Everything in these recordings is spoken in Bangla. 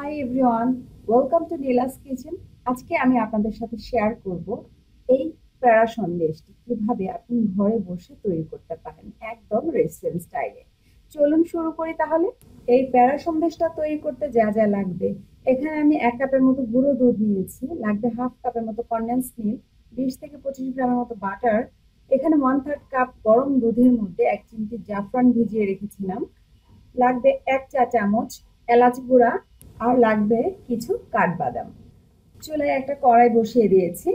Hi everyone, welcome to Neela's kitchen. আজকে আমি আপনাদের সাথে শেয়ার করব এই প্যারা সন্দেশটি কিভাবে আপনি ঘরে বসে তৈরি করতে পারেন একদম রেস্টুরেন্ট স্টাইলে। চলুন শুরু করি তাহলে। এই প্যারা সন্দেশটা তৈরি করতে যা যা লাগবে, এখানে আমি 1 কাপের মতো গুঁড়ো দুধ নিয়েছি, লাগবে 1/2 কাপের মতো কনডেন্স মিল্ক, 20 থেকে 25 গ্রামের মতো বাটার, এখানে 1/3 কাপ গরম দুধের মধ্যে 1 চিমটি জাফরান ভিজিয়ে রেখেছিলাম, লাগবে 1 চা চামচ এলাচ গুঁড়া, আর লাগবে কিছু কাঠবাদাম। চুলায় একটা কড়াই বসিয়ে দিয়েছি।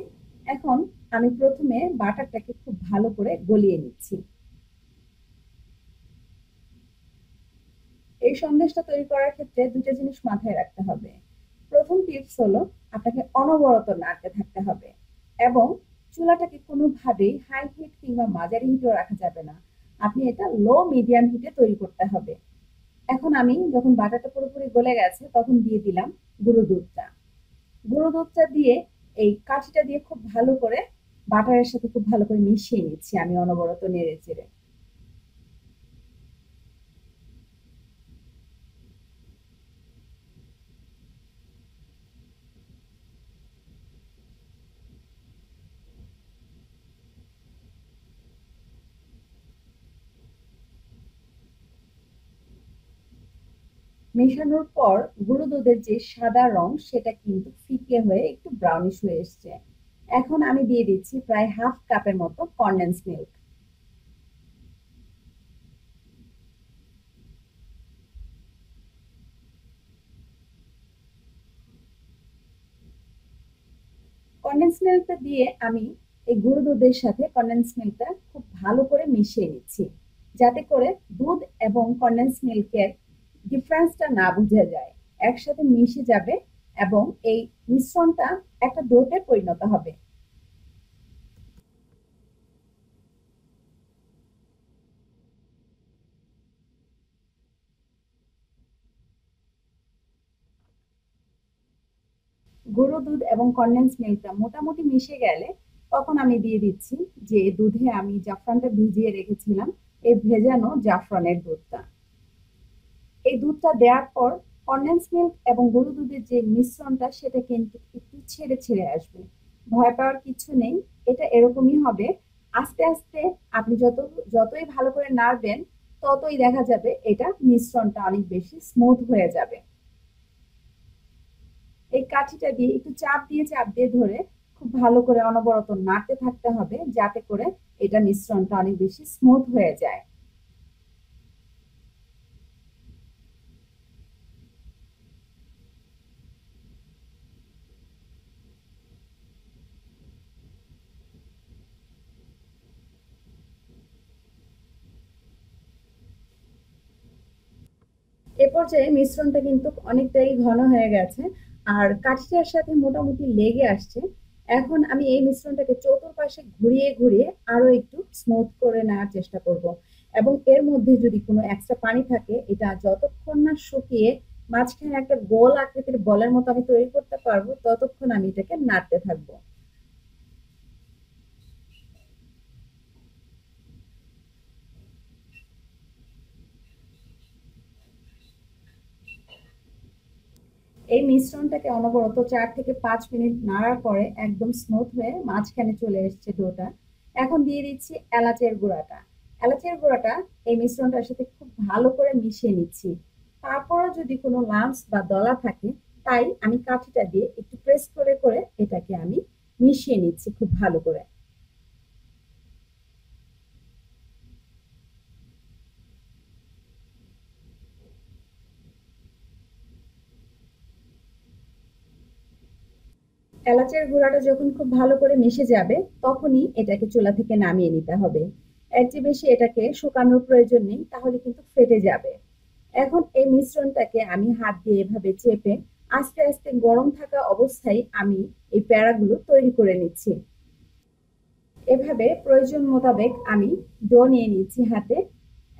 এখন আমি প্রথমে বাটারটাকে খুব ভালো করে গলিয়ে নিচ্ছি। এই সন্দেশটা তৈরি করার ক্ষেত্রে দুটো জিনিস মাথায় রাখতে হবে। প্রথম টিপস হলো, আপনাকে অনবরত নাড়তে থাকতে হবে এবং চুলাটাকে কোনোভাবেই হাই হিট কিংবা মাঝারি হিটেও রাখা যাবে না। আপনি এটা লো মিডিয়াম হিটে তৈরি করতে হবে। এখন আমি যখন বাটারটা পুরোপুরি গলে গেছে তখন দিয়ে দিলাম গুঁড়ো দুধটা। গুঁড়ো দুধটা দিয়ে এই কাঠিটা দিয়ে খুব ভালো করে বাটারের সাথে খুব ভালো করে মিশিয়ে নিচ্ছি আমি অনবরত নেড়ে চেড়ে। মেশানোর পর গুঁড়ো দুধের যে সাদা রং সেটা কিন্তু ফিকে হয়ে একটু ব্রাউনিশ হয়ে এসছে। এখন আমি দিয়ে দিচ্ছি প্রায় 1/2 কাপের মতো কনডেন্স মিল্ক। কনডেন্স মিল্কটা দিয়ে আমি এই গুঁড়ো দুধের সাথে কনডেন্স মিল্কটা খুব ভালো করে মিশিয়ে নিচ্ছি, যাতে করে দুধ এবং কনডেন্স মিল্কের ডিফারেন্সটা না বোঝা যায়, একসাথে মিশে যাবে এবং এই মিশ্রণটা একটা ডোতে পরিণত হবে। গুঁড়ো দুধ এবং কনডেন্স মিল্কটা মোটামুটি মিশে গেলে তখন আমি দিয়ে দিচ্ছি যে দুধে আমি জাফরানটা ভিজিয়ে রেখেছিলাম, এই ভেজানো জাফরানের দুধটা। এই দুধটা দেওয়ার পর কনডেন্স মিল্ক এবং গরু দুধের যে মিশ্রণটা সেটা কিন্তু একটু ছেড়ে ছেড়ে আসবে। ভয় পাওয়ার কিছু নেই, এটা এরকমই হবে। আস্তে আস্তে আপনি যতই ভালো করে নাড়বেন ততই দেখা যাবে এটা মিশ্রণটা অনেক বেশি স্মুথ হয়ে যাবে। এই কাঠিটা দিয়ে একটু চাপ দিয়ে ধরে খুব ভালো করে অনবরত নাড়তে থাকতে হবে, যাতে করে এটা মিশ্রণটা অনেক বেশি স্মুথ হয়ে যায়। এ পর্যায়ে মিশ্রণটা কিন্তু অনেকটাই ঘন হয়ে গেছে আর কাঠিটার সাথে মোটামুটি লেগে আসছে। এখন আমি এই মিশ্রণটাকে চতুর্পাশে ঘুরিয়ে ঘুরিয়ে আরো একটু স্মুথ করে নেওয়ার চেষ্টা করব এবং এর মধ্যে যদি কোনো এক্সট্রা পানি থাকে এটা যতক্ষণ না শুকিয়ে মাঝখানে একটা গোল আকৃতির বলের মতো আমি তৈরি করতে পারবো ততক্ষণ আমি এটাকে নাড়তে থাকবো। এই মিশ্রণটাকে অনবরত 4 থেকে 5 মিনিট নাড়ার পরে একদম স্মুথ হয়ে মাঝখানে চলে এসেছে ডোটা। এখন দিয়ে দিচ্ছি এলাচের গুঁড়াটা। এলাচের গুঁড়াটা এই মিশ্রণটার সাথে খুব ভালো করে মিশিয়ে নিচ্ছি। তারপরও যদি কোনো লাম্পস বা দলা থাকে, তাই আমি কাঠিটা দিয়ে একটু প্রেস করে করে এটাকে আমি মিশিয়ে নিচ্ছি খুব ভালো করে। এলাচের গুঁড়াটা যখন খুব ভালো করে মিশে যাবে তখনই এটাকে চুলা থেকে নামিয়ে নিতে হবে। এর চেয়ে বেশি এটাকে শুকানোর প্রয়োজন নেই, তাহলে কিন্তু ফেটে যাবে। এখন এই মিশ্রণটাকে আমি হাত দিয়ে এভাবে চেপে আস্তে আস্তে গরম থাকা অবস্থায় আমি এই প্যাড়াগুলো তৈরি করে নিচ্ছি। এভাবে প্রয়োজন মোতাবেক আমি ডো নিয়ে নিচ্ছি হাতে।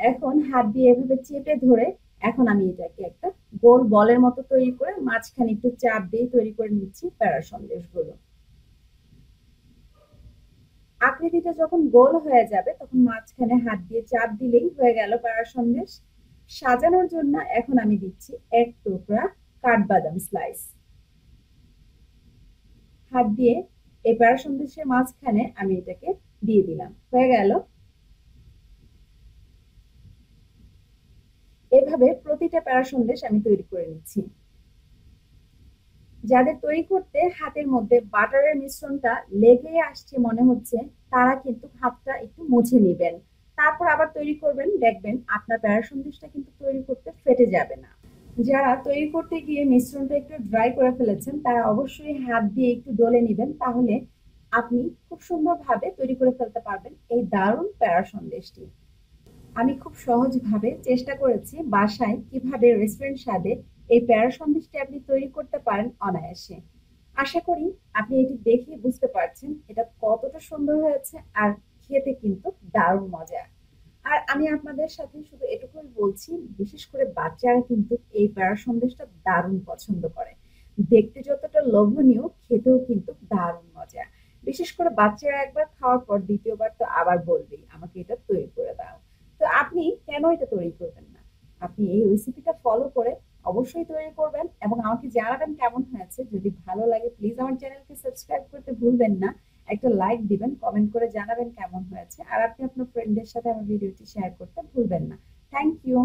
এখন হাত দিয়ে এভাবে চেপে ধরে এখন আমি এটাকে একটা গোল বলের মতো তৈরি করে মাঝখানে একটু চাপ দিয়ে তৈরি করে নিচ্ছি প্যাড়া সন্দেশগুলো। আকৃতিটা যখন গোল হয়ে যাবে তখন মাঝখানে হাত দিয়ে চাপ দিলেই হয়ে গেল প্যারা সন্দেশ। সাজানোর জন্য এখন আমি দিচ্ছি 1 টুকরা কাঠবাদাম স্লাইস। হাত দিয়ে এই প্যারা সন্দেশের মাঝখানে আমি এটাকে দিয়ে দিলাম, হয়ে গেল। এভাবে প্রতিটা প্যারা সন্দেশ আমি তৈরি করে নিচ্ছি। যাদের তৈরি করতে হাতের মধ্যে বাটারের মিশ্রণটা লেগে আসছে মনে হচ্ছে, তারা কিন্তু হাতটা একটু মুছে নেবেন, তারপর আবার তৈরি করবেন, দেখবেন আপনার প্যারা সন্দেশটা কিন্তু তৈরি করতে ফেটে যাবে না। যারা তৈরি করতে গিয়ে মিশ্রণটা একটু ড্রাই করে ফেলেছেন, তারা অবশ্যই হাত দিয়ে একটু ডলে নেবেন, তাহলে আপনি খুব সুন্দরভাবে তৈরি করে ফেলতে পারবেন এই দারুণ প্যারা সন্দেশটি। আমি খুব সহজভাবে চেষ্টা করেছি বাসায় কিভাবে রেস্টুরেন্ট স্বাদে এই প্যারা সন্দেশটি আপনি তৈরি করতে পারেন অনায়াসে। আশা করি আপনি এটি দেখে বুঝতে পারছেন এটা কতটা সুন্দর হয়েছে, আর খেতে কিন্তু দারুণ মজা। আর আমি আপনাদের সাথে শুধু এটুকুই বলছি, বিশেষ করে বাচ্চারা কিন্তু এই প্যারা সন্দেশটা দারুণ পছন্দ করে। দেখতে যতটা লোভনীয়, খেতেও কিন্তু দারুণ মজা। বিশেষ করে বাচ্চারা একবার খাওয়ার পর দ্বিতীয়বার তো আবার বলবেই আমাকে এটা তৈরি করে দাও। তো আপনি কেন এটা তৈরি করবেন না? আপনি এই রেসিপিটা ফলো করে অবশ্যই তৈরি করবেন এবং আমাকে জানাবেন কেমন হয়েছে। যদি ভালো লাগে প্লিজ আমার চ্যানেলকে সাবস্ক্রাইব করতে ভুলবেন না। একটা লাইক দিবেন, কমেন্ট করে জানাবেন কেমন হয়েছে, আর আপনি আপনার ফ্রেন্ডদের সাথে আমার ভিডিওটি শেয়ার করতে ভুলবেন না। Thank you.